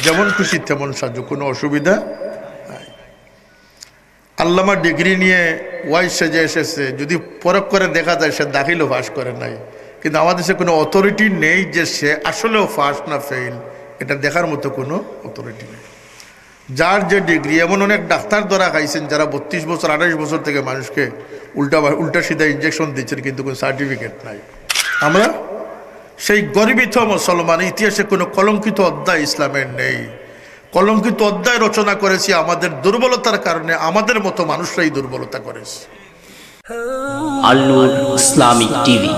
যেমন খুশি তেমন সাজো, কোনো অসুবিধা নাই। আল্লামা ডিগ্রি নিয়ে ওয়াইজ সেজে এসেছে, যদি পরখ করে দেখা যায় সে দাখিলও পাস করে নাই, কিন্তু আমাদের দেশে কোনো অথরিটি নেই যে সে আসলেও ফার্স্ট না ফেল, এটা দেখার মতো কোনো অথরিটি নেই। যার যে ডিগ্রি, এমন অনেক ডাক্তার ধরা খাইছেন যারা 32 বছর 28 বছর থেকে মানুষকে উল্টা সিধা ইঞ্জেকশন দিচ্ছেন, কিন্তু কোনো সার্টিফিকেট নাই। আমরা সেই গর্বিত মুসলমান, ইতিহাসে কোনো কলঙ্কিত অধ্যায় ইসলামের নেই। কলঙ্কিত অধ্যায় রচনা করেছি আমাদের দুর্বলতার কারণে, আমাদের মতো মানুষরাই দুর্বলতা করেছে। আল নূর ইসলামিক টিভি,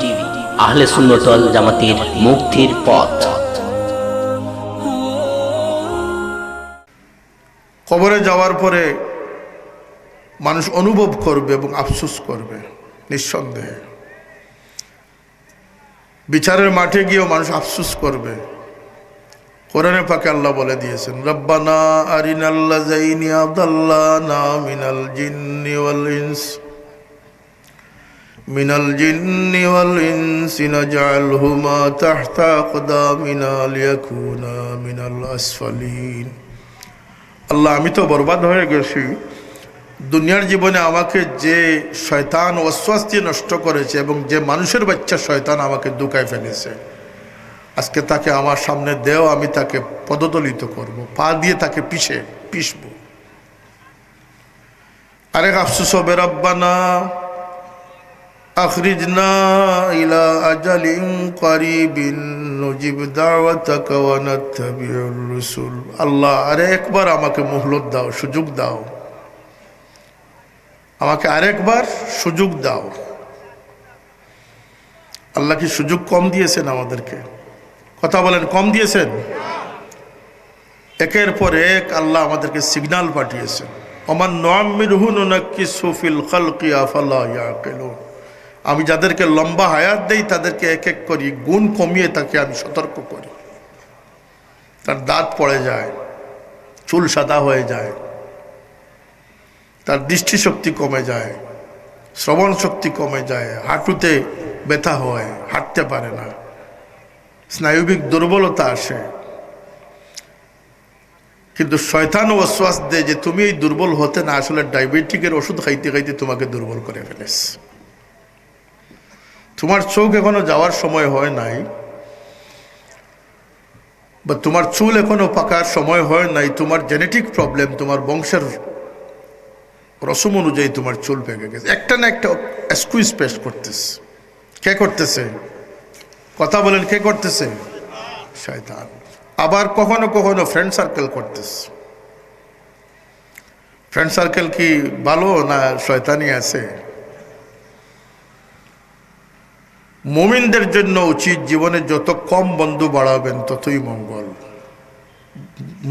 আহলে সুন্নাত ওয়াল জামাতের মুক্তির পথ। কবরে যাওয়ার পরে মানুষ অনুভব করবে এবং আফসোস করবে নিঃসন্দেহে। বিচারের মাঠে গিয়েও মানুষ আফসোস করবে। কোরআনে পাকে আল্লাহ বলে দিয়েছেন, রব্বানা আরিনাল্লাযাইনি আদাল্লানা মিনাল জিন্নি ওয়াল ইনসি নাজআলহুমা তাহতা আকদামিনা লিয়াকুনা মিনাল আসফালিন। আল্লাহ, আমি তো বরবাদ হয়ে গেছি। দুনিয়ার জীবনে আমাকে যে শয়তান ওয়াসওয়াস দিয়ে নষ্ট করেছে এবং যে মানুষের বাচ্চা শয়তান আমাকে দুকায় ফেলেছে, আজকে তাকে আমার সামনে দেও, আমি তাকে পদদলিত করব, পা দিয়ে তাকে পিষব। আরেক আফসোস হবে, রব্বানা আখরিজনা ইলা আজালিন করিবিন নুজিব দাওয়াতাকা ওয়া নাত্তাবিউর রাসূল। আল্লাহ, আরেকবার আমাকে মুহলত দাও, সুযোগ দাও, আমাকে আরেকবার সুযোগ দাও। আল্লাহ কি সুযোগ কম দিয়েছেন আমাদেরকে? কথা বলেন, কম দিয়েছেন? একের পর এক আল্লাহ আমাদেরকে সিগন্যাল পাঠিয়েছেন, ওমান নুআম্মিরহু নুনাক্কিসহু ফিল খালকি আফালা ইয়াকিলুন। আমি যাদেরকে লম্বা হায়াত দেই তাদেরকে এক এক করি গুণ কমিয়ে তাকে আমি সতর্ক করি। তার দাঁত পড়ে যায়, চুল সাদা হয়ে যায়, তার দৃষ্টিশক্তি কমে যায়, শ্রবণ শক্তি কমে যায়, হাঁটুতে ব্যথা হয়, হাঁটতে পারে না, স্নায়ুবিক দুর্বলতা আসে। কিন্তু শয়তান ওয়াসওয়াস দেয় যে তুমি এই দুর্বল হতে না, আসলে ডায়াবেটিকের ওষুধ খাইতে খাইতে তোমাকে দুর্বল করে ফেলেছে। তোমার চোখ এখনো যাওয়ার সময় হয় নাই, বা তোমার চুল এখনো পাকার সময় হয় নাই, তোমার জেনেটিক প্রবলেম, তোমার বংশের রসম অনুযায়ী তোমার চুল পেকে গেছে। একটা না একটা এক্সকিউজ পেশ করতেছে। কে করতেছে? কথা বলেন, কে করতেছে? শয়তান। আবার কখনো কখনো ফ্রেন্ড সার্কেল করতেছে। ফ্রেন্ড সার্কেল কি ভালো না শয়তানি আছে? মুমিনদের জন্য উচিত জীবনে যত কম বন্ধু বাড়াবেন ততই মঙ্গল।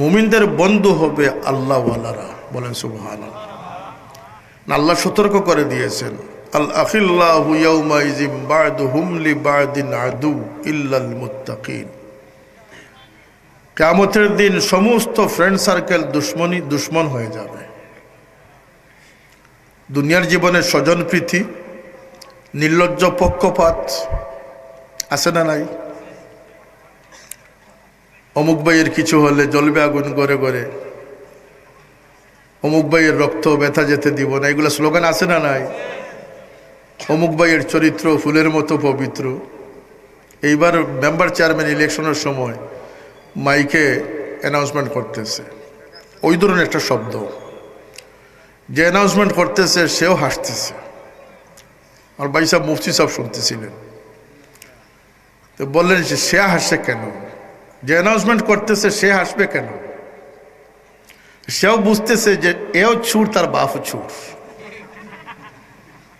মুমিনদের বন্ধু হবে আল্লাহওয়ালারা, বলেন সুবহানাল্লাহ। আল্লাহ সতর্ক করে দিয়েছেন, আল আখিল্লাহু ইয়াউমাইযিন বা'দুহুম লিবা'দিন আদু ইল্লাল মুত্তাকিন। কিয়ামতের দিন সমস্ত ফ্রেন্ড সার্কেল দুশ্মন হয়ে যাবে। দুনিয়ার জীবনে স্বজন প্রীতি, নির্লজ্জ পক্ষপাত আছে না নাই? অমুক ভাইয়ের কিছু হলে জ্বলবে আগুন গড়ে গড়ে, অমুক ভাইয়ের রক্ত ব্যথা যেতে দিব না, এগুলো স্লোগান আছে না নাই? অমুক ভাইয়ের চরিত্র ফুলের মতো পবিত্র। এইবার মেম্বার চেয়ারম্যান ইলেকশনের সময় মাইকে অ্যানাউন্সমেন্ট করতেছে, ওই ধরনের একটা শব্দ, যে অ্যানাউন্সমেন্ট করতেছে সেও হাসতেছে। আর ভাই সাহেব মুফতি সাহেব শুনতেছিলেন, তো বললেন যে সে হাসে কেন? যে অ্যানাউন্সমেন্ট করতেছে সে হাসবে কেন? সেও বুঝতেছে যে এও ছুর, তার বাপও ছুর।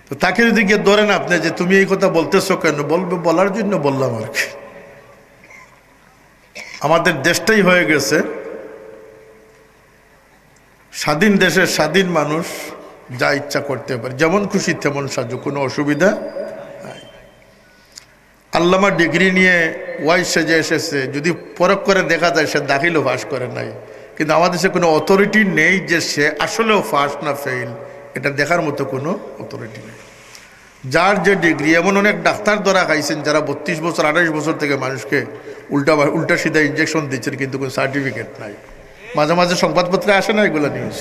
তো তাকে যদি গিয়ে ধরেন আপনি যে তুমি এই কথা বলতেছো কেন, বলবে বলার জন্য বললাম আর কি। আমাদের দেশটাই হয়ে গেছে স্বাধীন দেশের স্বাধীন মানুষ যা ইচ্ছা করতে পারে, যেমন খুশি তেমন সাজো, কোনো অসুবিধা নাই। আল্লামা ডিগ্রি নিয়ে ওয়াইজ সেজে এসেছে, যদি পরখ করে দেখা যায় সে দাখিলও পাস করে নাই, কিন্তু আমাদের দেশে কোনো অথরিটি নেই যে সে আসলেও ফার্স্ট না ফেল, এটা দেখার মতো কোনো অথরিটি নেই। যার যে ডিগ্রি, এমন অনেক ডাক্তার ধরা খাইছেন যারা 32 বছর 28 বছর থেকে মানুষকে উল্টা সিধা ইঞ্জেকশন দিচ্ছেন, কিন্তু কোনো সার্টিফিকেট নাই। মাঝে মাঝে সংবাদপত্রে আসে না এগুলো নিউজ,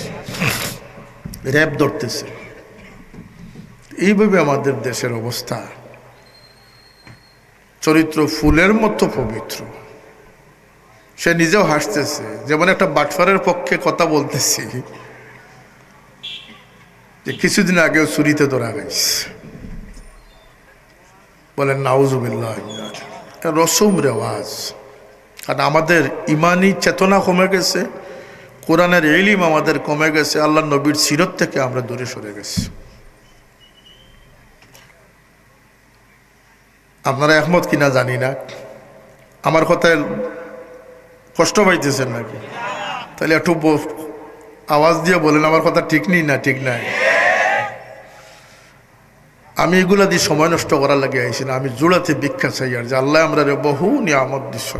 র্যাব ধরতেছে। এইভাবে আমাদের দেশের অবস্থা। চরিত্র ফুলের মতো পবিত্র, সে নিজেও হাসতেছে। যেমন একটা বাটফারের পক্ষে কথা বলতেছি, যে কিছুদিন আগেও চুরিতে ধরা গেছে, বলেন নাউজুবিল্লাহ। এটা রসম রেওয়াজ। কারণ আমাদের ইমানি চেতনা কমে গেছে, কোরআনের ইলম আমাদের কমে গেছে, আল্লাহ নবীর সিরত থেকে আমরা দূরে সরে গেছি। আপনারা একমত কিনা জানি না, আমার কথায় কষ্ট পাইতেছেন নাকি? তাহলে একটু আওয়াজ দিয়ে বলেন আমার কথা ঠিক নেই না ঠিক নাই। আমি এগুলা দিয়ে সময় নষ্ট করার লাগে আইসি না, আমি জোড়াতে ভিক্ষা চাই। আর যে আল্লাহ আমরা বহু নিয়ামত দিচ্ছ।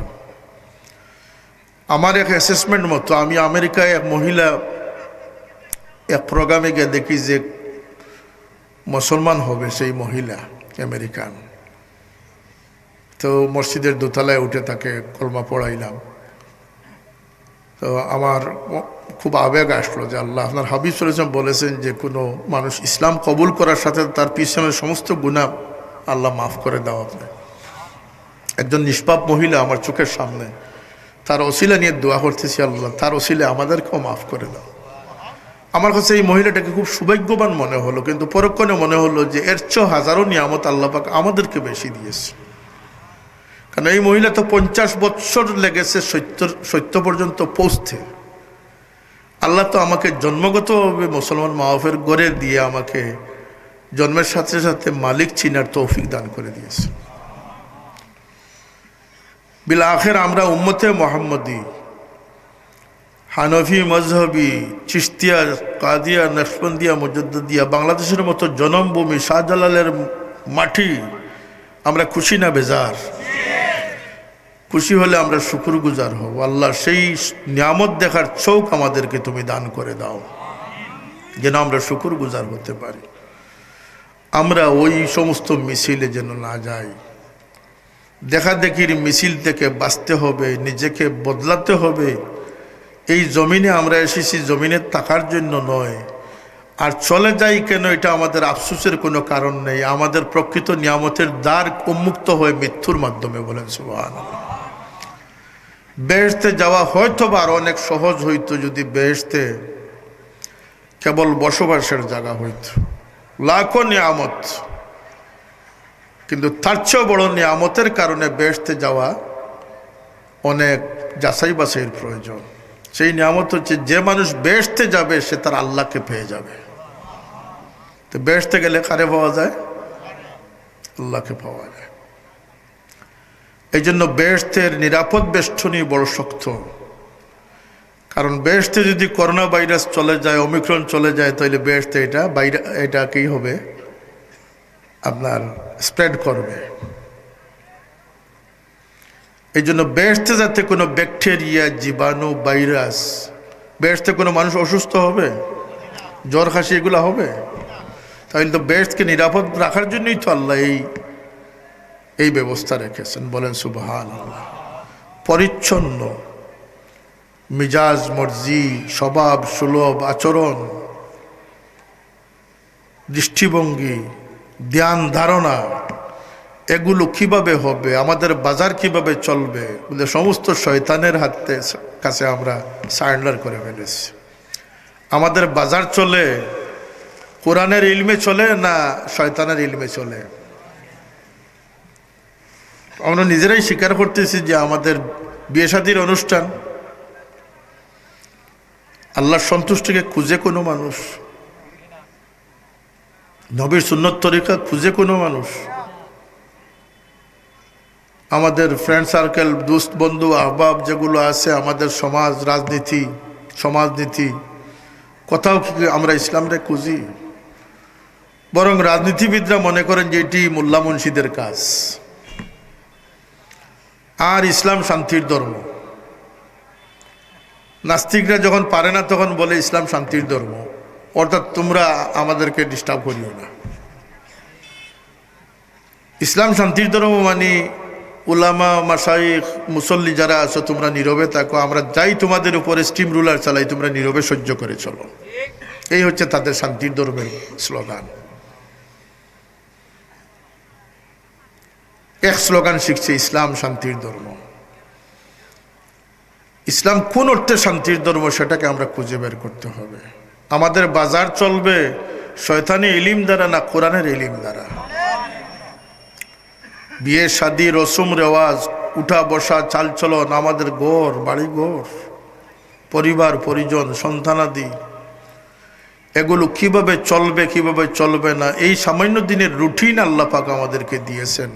আমার এক অ্যাসেসমেন্ট মতো, আমি আমেরিকায় এক মহিলা এক প্রোগ্রামে গিয়ে দেখি যে মুসলমান হবে সেই মহিলা আমেরিকান। তো মসজিদের দোতলায় উঠে তাকে কলমা পড়াইলাম। তো আমার খুব আবেগ আসলো যে আল্লাহ আপনার হাবিব সাল্লাল্লাহু আলাইহি ওয়াসাল্লাম বলেছেন যে কোনো মানুষ ইসলাম কবুল করার সাথে তার পিছনের সমস্ত গুনাহ আল্লাহ মাফ করে দাও। আপনি একজন নিষ্পাপ মহিলা আমার চোখের সামনে, তার ওসিলা নিয়ে দোয়া করতেছি, আল্লাহ তার ওসিলে আমাদেরকেও মাফ করে দাও। আমার কাছে এই মহিলাটাকে খুব সৌভাগ্যবান মনে হলো, কিন্তু পরক্ষণে মনে হলো যে এর চেয়ে হাজারো নিয়ামত আল্লাহ পাক আমাদেরকে বেশি দিয়েছে। কারণ এই মহিলা তো 50 বছর লেগেছে সত্য পর্যন্ত পৌঁছতে। আল্লাহ তো আমাকে জন্মগতভাবে মুসলমান মা বাপের গড়ে দিয়ে আমাকে জন্মের সাথে সাথে মালিক চিনার তৌফিক দান করে দিয়েছে। বিল আখের আমরা উম্মতে মোহাম্মদী, হানফি মজহবি, চিশতিয়া, কাদিয়া, নকশবন্দিয়া, মুজাদ্দিদিয়া, বাংলাদেশের মতো জনমভূমি শাহজালালের মাটি, আমরা খুশি না বেজার? খুশি হলে আমরা শুকরগুজার হব। আল্লাহ সেই নিয়ামত দেখার চোখ আমাদেরকে তুমি দান করে দাও, যেন আমরা শুকরগুজার হতে পারি। আমরা ওই সমস্ত মিছিলে যেন না যাই। দেখা দেখির মিছিল থেকে বাঁচতে হবে, নিজেকে বদলাতে হবে। এই জমিনে আমরা এসেছি জমিনে থাকার জন্য নয়। আর চলে যাই কেন, এটা আমাদের আফসোসের কোনো কারণ নেই। আমাদের প্রকৃত নিয়ামতের দ্বার উন্মুক্ত হয়ে মৃত্যুর মাধ্যমে, বলেন সুবহানাল্লাহ। বেহেশতে যাওয়া হয়তো বা আর অনেক সহজ হইতো যদি বেহেশতে কেবল বসবাসের জায়গা হইত। লাখো নিয়ামত, কিন্তু তার চেয়েও বড় নিয়ামতের কারণে বেহেশতে যাওয়া অনেক যাচাই বাছাইয়ের প্রয়োজন। সেই নিয়ামত হচ্ছে যে মানুষ বেহেশতে যাবে সে তার আল্লাহকে পেয়ে যাবে। তো বেহেশতে গেলে কারে পাওয়া যায়? আল্লাহকে পাওয়া যায়। এই জন্য বেহেশতের নিরাপদ বেষ্টনী বড় শক্ত। কারণ বেহেশতে যদি করোনা ভাইরাস চলে যায়, ওমিক্রন চলে যায়, তাহলে বেহেশতে এটা কি হবে? আপনার স্প্রেড করবে। এই জন্য বেহেশতে যাতে কোনো ব্যাকটেরিয়া, জীবাণু, ভাইরাস, বেহেশতে কোনো মানুষ অসুস্থ হবে, জ্বর খাসি এগুলো হবে, তাহলে তো বেহেশতকে নিরাপদ রাখার জন্যই তো আল্লাহ এই ব্যবস্থা রেখেছেন, বলেন সুবহানাল্লাহ। পরিচ্ছন্ন মিজাজ, মর্জি, স্বভাব, সুলভ আচরণ, দৃষ্টিভঙ্গি, ধ্যান ধারণা, এগুলো কিভাবে হবে, আমাদের বাজার কিভাবে চলবে, বলে সমস্ত শয়তানের হাতে কাছে আমরা সারেন্ডার করে ফেলেছি। আমাদের বাজার চলে কোরআনের ইলমে চলে না শয়তানের ইলমে চলে? আমরা নিজেরাই স্বীকার করতেছি যে আমাদের বিয়ে শাদীর অনুষ্ঠান আল্লাহর সন্তুষ্টিকে খুঁজে কোনো মানুষ, নবীর সুন্নত তরিকা খুঁজে কোনো মানুষ, আমাদের ফ্রেন্ড সার্কেল, দোস্ত বন্ধু আহবাব যেগুলো আছে, আমাদের সমাজ রাজনীতি, সমাজনীতি, কোথাও কি আমরা ইসলামটা খুঁজি? বরং রাজনীতিবিদরা মনে করেন যে এটি মোল্লা মুন্সিদের কাজ। আর ইসলাম শান্তির ধর্ম। নাস্তিকরা যখন পারে না তখন বলে ইসলাম শান্তির ধর্ম, অর্থাৎ তোমরা আমাদেরকে ডিস্টার্ব করিও না। ইসলাম শান্তির ধর্ম মানে উলামা মাশাইখ মুসল্লি যারা আছো তোমরা নীরবে থাকো, আমরা যাই তোমাদের উপরে স্টিম রুলার চালাই, তোমরা নীরবে সহ্য করে চলো। এই হচ্ছে তাদের শান্তির ধর্মের স্লোগান। এক স্লোগান শিখছে ইসলাম শান্তির ধর্ম। ইসলাম কোন অর্থে শান্তির ধর্ম সেটাকে আমরা খুঁজে বের করতে হবে। আমাদের বাজার চলবে শয়তানি ইলিম দ্বারা না কোরআনের ইলিম দ্বারা। বিয়ে শাদী রসুম রেওয়াজ উঠা বসা চালচলন, আমাদের ঘর বাড়ি ঘর পরিবার পরিজন সন্তানাদি এগুলো কিভাবে চলবে কিভাবে চলবে না, এই সামান্য দিনের রুটিন আল্লাহ পাক আমাদেরকে দিয়েছেন।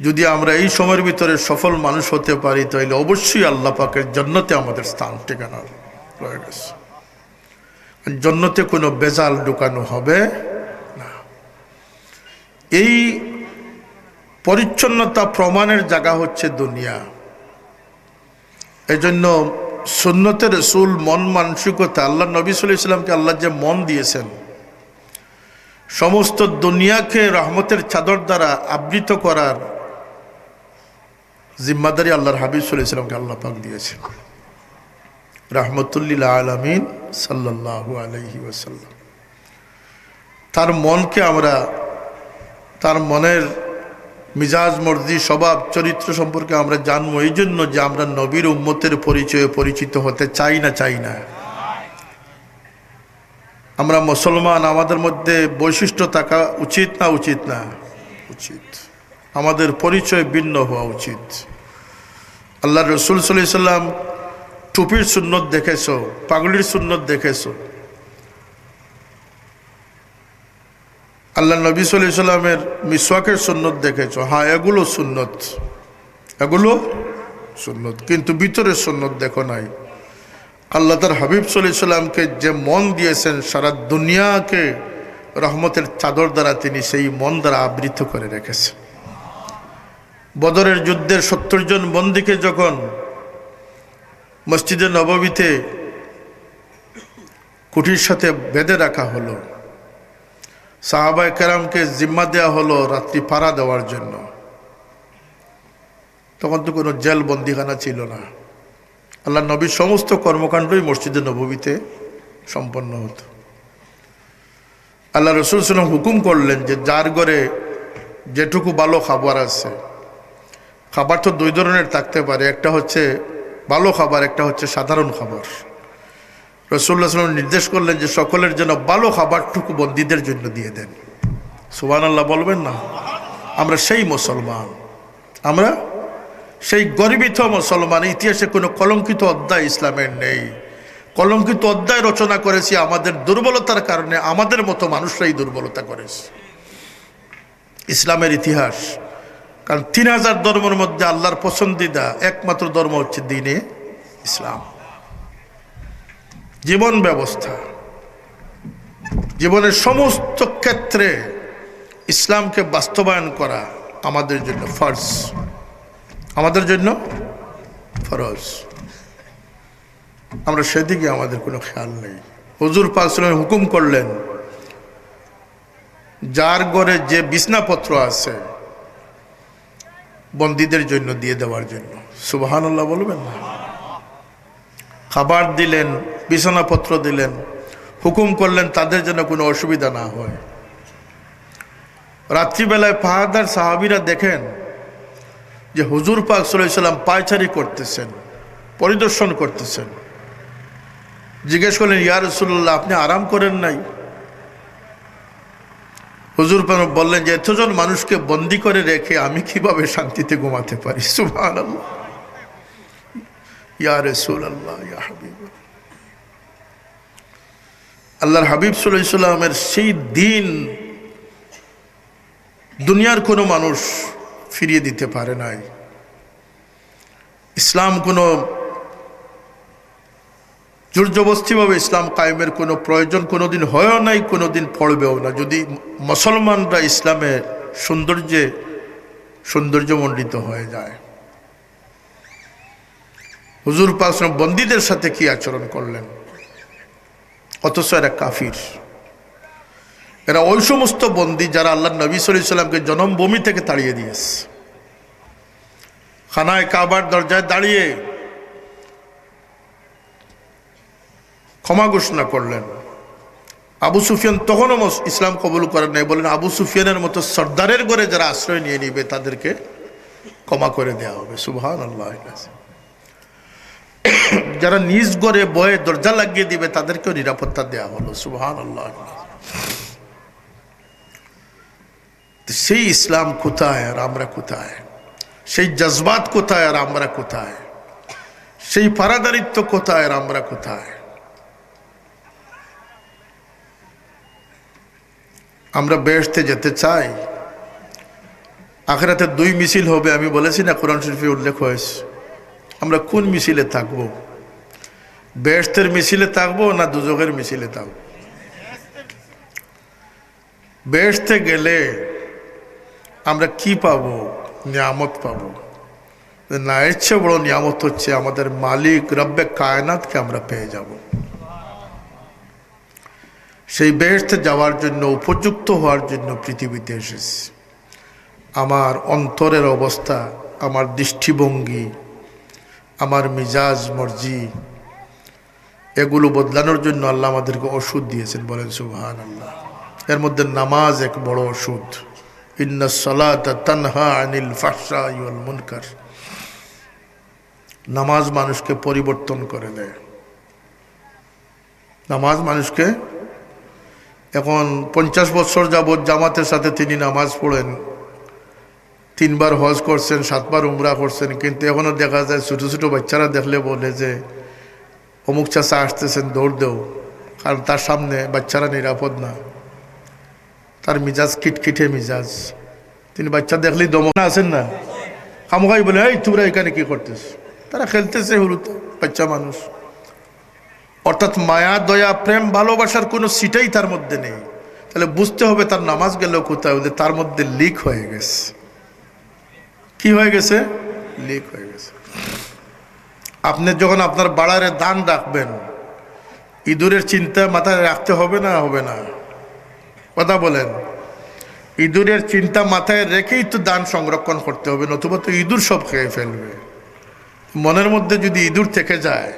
যদি আমরা এই সময়ের ভিতরে সফল মানুষ হতে পারি তাহলে অবশ্যই আল্লাহ পাকের জান্নাতে আমাদের স্থান ঠিকানা রয়ে গেছে। জান্নাতে কোনো বেজাল ঢুকানো হবে না। এই পরিচ্ছন্নতা প্রমাণের জায়গা হচ্ছে দুনিয়া। এজন্য সুন্নতে রাসূল মন মানসিকতা, আল্লাহ নবী সাল্লাল্লাহু আলাইহি ওয়াসাল্লামকে আল্লাহ যে মন দিয়েছেন, সমস্ত দুনিয়াকে রহমতের চাদর দ্বারা আবৃত করার জিম্মাদারি আল্লাহর হাবিব সাল্লাল্লাহু আলাইহি ওয়াসাল্লামকে আল্লাহ পাক দিয়েছেন। রাহমাতুল লিল আলামিন সাল্লাল্লাহু আলাইহি ওয়াসাল্লাম। তার মনকে আমরা তার মনের মিজাজ মর্জি স্বভাব চরিত্র সম্পর্কে আমরা জানবো, এই জন্য যে আমরা নবীর উম্মতের পরিচয়ে পরিচিত হতে চাই না। আমরা মুসলমান, আমাদের মধ্যে বৈশিষ্ট্য থাকা উচিত না উচিত। আমাদের পরিচয় ভিন্ন হওয়া উচিত। আল্লাহ রসুল সাল্লাল্লাহু আলাইহি ওয়াসাল্লাম টুপির সুন্নত দেখেছো, পাগড়ির সুন্নত দেখেছো। আল্লাহ নবী সাল্লাল্লাহু আলাইহি ওয়াসাল্লামের মিসওয়াকের সুন্নত দেখেছো। হ্যাঁ, এগুলো সুন্নত, কিন্তু ভিতরের সুন্নত দেখো নাই। আল্লাহ তার হাবিব সাল্লাল্লাহু আলাইহি ওয়াসাল্লামকে যে মন দিয়েছেন, সারা দুনিয়াকে রহমতের চাদর দ্বারা তিনি সেই মন দ্বারা আবৃত করে রেখেছেন। বদরের যুদ্ধের 70 জন বন্দীকে যখন মসজিদে নববীতে কুঠির সাথে বেঁধে রাখা হলো, সাহাবায়ে কেরামকে জিম্মা দেওয়া হলো রাত্রি পাহারা দেওয়ার জন্য। তখন তো কোনো জেল বন্দিখানা ছিল না। আল্লাহ নবীর সমস্ত কর্মকাণ্ডই মসজিদে নববীতে সম্পন্ন হতো। আল্লাহ রসুল সাল্লাল্লাহু আলাইহি ওয়াসাল্লাম হুকুম করলেন যে যার ঘরে যেটুকু ভালো খাবার আছে, খাবার তো 2 ধরনের থাকতে পারে, একটা হচ্ছে ভালো খাবার, একটা হচ্ছে সাধারণ খাবার। রাসূলুল্লাহ সাল্লাল্লাহু আলাইহি ওয়াসাল্লাম নির্দেশ করলেন যে সকলের জন্য ভালো খাবারটুকু বন্দীদের জন্য দিয়ে দেন। সুবহানাল্লাহ বলবেন না? আমরা সেই মুসলমান, আমরা সেই গর্বিত মুসলমান। ইতিহাসে কোনো কলঙ্কিত অধ্যায় ইসলামের নেই। কলঙ্কিত অধ্যায় রচনা করেছি আমাদের দুর্বলতার কারণে, আমাদের মতো মানুষরাই দুর্বলতা করেছে ইসলামের ইতিহাস। কারণ 3000 ধর্মের মধ্যে আল্লাহর পছন্দিদা একমাত্র ধর্ম হচ্ছে দ্বীনে ইসলাম। জীবন ব্যবস্থা, জীবনের সমস্ত ক্ষেত্রে ইসলামকে বাস্তবায়ন করা আমাদের জন্য ফরজ, আমাদের জন্য ফরজ। আমরা সেদিকে আমাদের কোনো খেয়াল নেই। হুজুর পাক সাল্লাল্লাহু আলাইহি ওয়াসাল্লাম হুকুম করলেন যার ঘরে যে বিছনাপত্র আছে বন্দীদের জন্য দিয়ে দেওয়ার জন্য। সুবহানাল্লাহ বলবেন না? খাবার দিলেন, বিছানাপত্র দিলেন, হুকুম করলেন তাদের যেন কোনো অসুবিধা না হয়। রাত্রিবেলায় পাহাড়দার সাহাবীরা দেখেন যে হুজুর পাক সাল্লাল্লাহু আলাইহি ওয়াসাল্লাম পায়চারি করতেছেন, পরিদর্শন করতেছেন। জিজ্ঞেস করলেন, ইয়া রাসূলুল্লাহ, আপনি আরাম করেন নাই? হুজুর পাক বললেন যে এতজন মানুষকে বন্দী করে রেখে আমি কিভাবে শান্তিতে ঘুমাতে পারি। সুবহানাল্লাহ, ইয়া রাসূলুল্লাহ, ইয়া হাবিবাল্লাহ। আল্লাহর হাবিব সাল্লাল্লাহু আলাইহি ওয়াসাল্লামের সেই দিন দুনিয়ার কোনো মানুষ ফিরিয়ে দিতে পারে নাই। ইসলাম কোনো জোরজবস্তিভাবে ইসলাম কায়েমের কোনো প্রয়োজন কোনোদিন হয়ও নাই, কোনোদিন পড়বেও না, যদি মুসলমানরা ইসলামে সৌন্দর্যমণ্ডিত হয়ে যায়। হুজুর পাক বন্দীদের সাথে কি আচরণ করলেন, অথচ এরা কাফির। এরা ওই সমস্ত বন্দী যারা আল্লাহ নবী সাল্লাল্লাহু আলাইহি ওয়াসাল্লামকে জন্মভূমি থেকে তাড়িয়ে দিয়েছে। খানায় কাবার দরজায় দাঁড়িয়ে ক্ষমা ঘোষণা করলেন। আবু সুফিয়ান তখনও ইসলাম কবুল করেন নাই, বলেন আবু সুফিয়ানের মতো সর্দারের ঘরে যারা আশ্রয় নিয়ে নিবে তাদেরকে ক্ষমা করে দেওয়া হবে। সুবহানাল্লাহ। যারা নিজ ঘরে বয়ে দরজা লাগিয়ে দিবে তাদেরকেও নিরাপত্তা দেওয়া হলো। সুবহানাল্লাহ। সেই ইসলাম কোথায় আর আমরা কোথায়? সেই জজবাত কোথায় আর আমরা কোথায়? সেই পারাদারিত্ব কোথায় আর আমরা কোথায়? আমরা বেহেশতে যেতে চাই। আখিরাতে দুই মিছিল হবে, আমি বলেছি না, কোরআন শরীফে উল্লেখ হয়েছে। আমরা কোন মিছিলে থাকবো? বেহেশতের মিছিলে থাকবো না দুজখের মিছিলে থাকবো? বেহেশতে গেলে আমরা কি পাবো? নিয়ামত পাবো। না, এর চেয়ে বড় নিয়ামত হচ্ছে আমাদের মালিক রব্বে কায়নাতকে আমরা পেয়ে যাব। সেই বেহেশতে যাওয়ার জন্য, উপযুক্ত হওয়ার জন্য পৃথিবীতে এসেছি। আমার অন্তরের অবস্থা, আমার দৃষ্টিভঙ্গি, আমার মিজাজ মর্জি, এগুলো বদলানোর জন্য আল্লাহ আমাদেরকে ওষুধ দিয়েছেন। বলেন সুবহানাল্লাহ। এর মধ্যে নামাজ এক বড় ওষুধ। ইন্নাস সালাতা তানহা আনিল ফাহশাই ওয়াল মুনকার। নামাজ মানুষকে পরিবর্তন করে দেয়। নামাজ মানুষকে, এখন 50 বছর যাবৎ জামাতের সাথে তিনি নামাজ পড়েন, 3 বার হজ করছেন, 7 বার উমরা করছেন, কিন্তু এখনো দেখা যায় ছোটো ছোটো বাচ্চারা দেখলে বলে যে অমুক চাচা আসতেছেন, দৌড় দেও, কারণ তার সামনে বাচ্চারা নিরাপদ না। তার মিজাজ কিটকিটে মিজাজ, তিনি বাচ্চা দেখলেই দমক আছেন না, খামোখাই বলে এই তোমরা এখানে কি করতেছ? তারা খেলতেছে, হলুতে বাচ্চা মানুষ। অর্থাৎ মায়া, দয়া, প্রেম, ভালোবাসার কোনো সিটাই তার মধ্যে নেই। তাহলে বুঝতে হবে তার নামাজ গেলেও কোথায়, তার মধ্যে লিক হয়ে গেছে। কি হয়ে গেছে? লিক হয়ে গেছে। আপনি যখন আপনার বাড়ারে দান রাখবেন, ইঁদুরের চিন্তা মাথায় রাখতে হবে না? হবে না? কথা বলেন। ইঁদুরের চিন্তা মাথায় রেখেই তো দান সংরক্ষণ করতে হবে, নতুবা তো ইঁদুর সব খেয়ে ফেলবে। মনের মধ্যে যদি ইঁদুর থেকে যায়,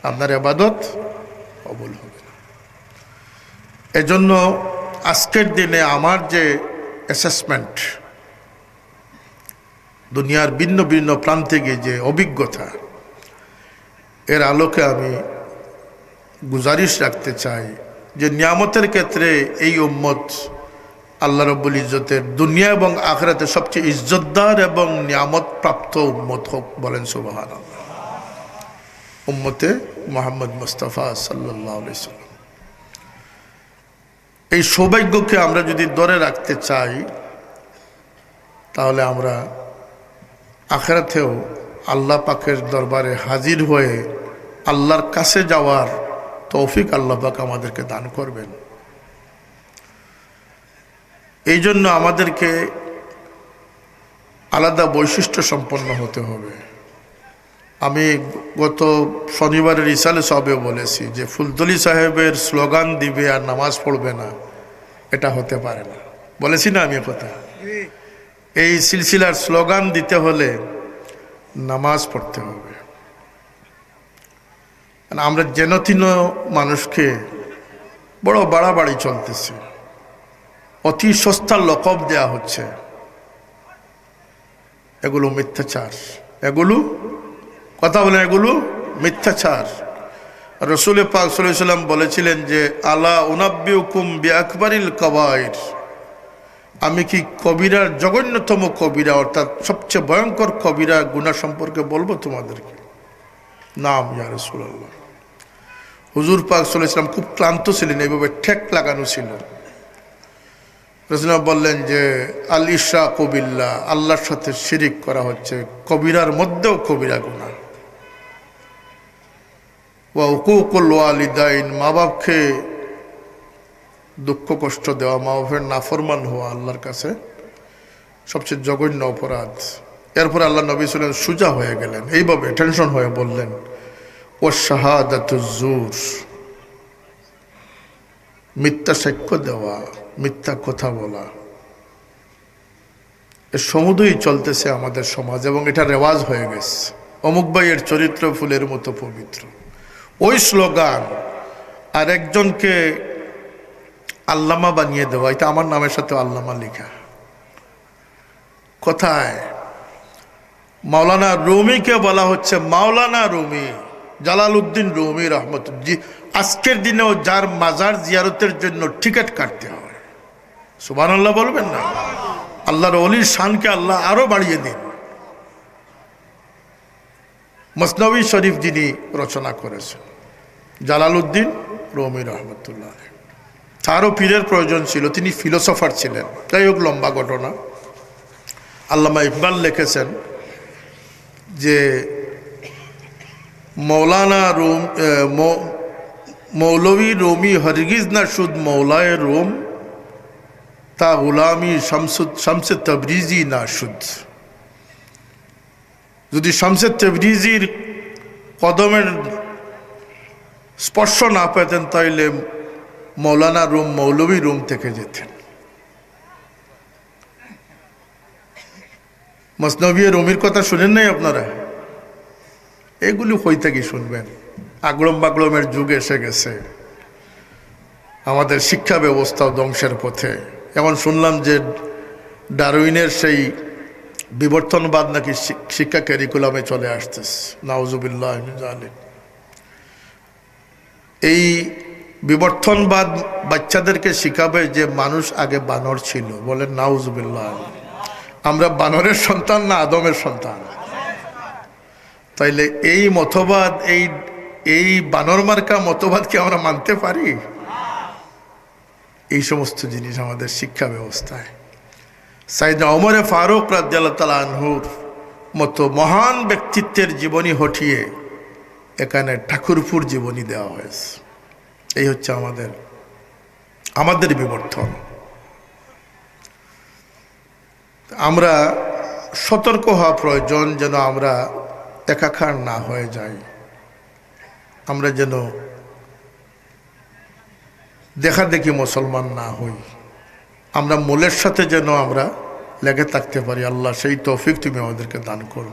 আপনার ইবাদত কবুল হবে না। এজন্য আজকের দিনে আমার যে অ্যাসেসমেন্ট, দুনিয়ার ভিন্ন ভিন্ন প্রান্তে গিয়ে যে অভিজ্ঞতা, এর আলোকে আমি গুজারিশ রাখতে চাই যে নিয়ামতের ক্ষেত্রে এই উম্মত আল্লাহ রব্বুল ইজ্জতের দুনিয়া এবং আখিরাতে সবচেয়ে ইজ্জতদার এবং নিয়ামত প্রাপ্ত উম্মত হোক। বলেন সুবহানাল্লাহ। উম্মতে মুহাম্মদ মুস্তাফা সাল্লাল্লাহু আলাইহি সাল্লাম। এই সৌভাগ্যকে আমরা যদি ধরে রাখতে চাই, তাহলে আমরা আখিরাতেও আল্লাহ পাকের দরবারে হাজির হয়ে আল্লাহর কাছে যাওয়ার তৌফিক আল্লাহ পাক আমাদেরকে দান করবেন। এই জন্য আমাদেরকে আলাদা বৈশিষ্ট্য সম্পন্ন হতে হবে। আমি গত শনিবারের ইসালে সাহেবেও বলেছি যে ফুলতলি সাহেবের স্লোগান দিবে আর নামাজ পড়বে না, এটা হতে পারে না। বলেছি না আমি কথা? এই সিলসিলার স্লোগান দিতে হলে নামাজ পড়তে হবে। আমরা যেন তিন মানুষকে বড় বাড়াবাড়ি চলতেছে, অতি সস্তার লকব দেয়া হচ্ছে, এগুলো মিথ্যাচার। এগুলো কথা বলেন, এগুলো মিথ্যাচার। রাসূল পাক সাল্লাল্লাহু আলাইহি ওয়াসাল্লাম বলেছিলেন যে আলা উনাব্বিউকুম বিআকবারিল কাবাইর, আমি কি কবিরার জঘন্যতম কবিরা অর্থাৎ সবচেয়ে ভয়ঙ্কর কবিরা গুনাহ সম্পর্কে বলবো তোমাদেরকে? নাম ইয়া রাসূলুল্লাহ। হুজুর পাক সাল্লাল্লাহু আলাইহি ওয়াসাল্লাম খুব ক্লান্ত ছিলেন, এইভাবে ঠেক লাগানো ছিল। রাসূলুল্লাহ বললেন যে আল ইশরাকু বিল্লাহ, আল্লাহর সাথে শিরিক করা হচ্ছে, কবিরার মধ্যেও কবিরা গুনাহ। ওয়া উকুকুল ওয়ালিদাইন, মা বাপকে দুঃখ কষ্ট দেওয়া, মা বাপের নাফরমান হওয়া আল্লাহর কাছে সবচেয়ে জঘন্য অপরাধ। এরপরে আল্লাহ নবী সাল্লাল্লাহু আলাইহি ওয়াসাল্লাম সুজা হয়ে গেলেন, এইভাবে টেনশন হয়ে বললেন ওয়া শাহাদাতুজ জুর, মিথ্যা সাক্ষ্য দেওয়া, মিথ্যা কথা বলা, এর সমুদয় চলতেছে আমাদের সমাজ এবং এটা রেওয়াজ হয়ে গেছে। অমুক ভাইয়ের চরিত্র ফুলের মতো পবিত্র, ওই স্লোগান আর একজনকে আল্লামা বানিয়ে দেওয়া, এটা আমার নামের সাথে আল্লামা লেখা। কোথায় মাওলানা রুমিকে বলা হচ্ছে মাওলানা রুমি, জালালউদ্দিন রুমি রহমতুল্লাহ। আজকের দিনেও যার মাজার জিয়ারতের জন্য টিকিট কাটতে হয়, সুবহানাল্লাহ বলবেন না? আল্লাহর ওলির শানকে আল্লাহ আরো বাড়িয়ে দিন। মসনবী শরীফ যিনি রচনা করেছেন, জালালউদ্দিন রুমি রহমতুল্লাহ, তারও পীরের প্রয়োজন ছিল, তিনি ফিলোসফার ছিলেন। যাই হোক, লম্বা ঘটনা। আল্লামা ইকবাল লিখেছেন যে মৌলানা রুম মৌলভী রুমি হরগিজ না শুদ মৌলায় রুম, তা গুলামি শামসে তবরিজি না শুদ। যদি শামসে তবরিজির কদমের স্পর্শ না পেতেন তাইলে মৌলানা রুম মৌলভী রুম থেকে যেতেন। মসনবী রুমির কথা শুনেন নাই আপনারা? এগুলি হই থেকে শুনবেন। আগলম বাগলমের যুগ এসে গেছে, আমাদের শিক্ষা ব্যবস্থাও ধ্বংসের পথে। এখন শুনলাম যে ডারউইনের সেই বিবর্তনবাদ নাকি শিক্ষা ক্যারিকুলামে চলে আসতেছে। নাউজুবিল্লাহ মিন যালিক। এই বিবর্তনবাদ বাচ্চাদেরকে শিখাবে যে মানুষ আগে বানর ছিল। বলেন নাউজুবিল্লাহ। আমরা বানরের সন্তান না আদমের সন্তান? তাইলে এই মতবাদ, এই বানর মার্কা মতবাদকে আমরা মানতে পারি? এই সমস্ত জিনিস আমাদের শিক্ষা ব্যবস্থায়। সাইয়েদনা ওমরে ফারুক রাদিয়াল্লাহু তাআলা আনহুর মতো মহান ব্যক্তিত্বের জীবনী হঠিয়ে এখানে ঠাকুরপুর জীবনী দেওয়া হয়েছে। এই হচ্ছে আমাদের বিবর্তন। আমরা সতর্ক হওয়া প্রয়োজন যেন আমরা একাকার না হয়ে যাই। আমরা যেন দেখা দেখি মুসলমান না হই। আমরা মূলের সাথে যেন আমরা লেগে থাকতে পারি। আল্লাহ সেই তৌফিক তুমি আমাদেরকে দান করো।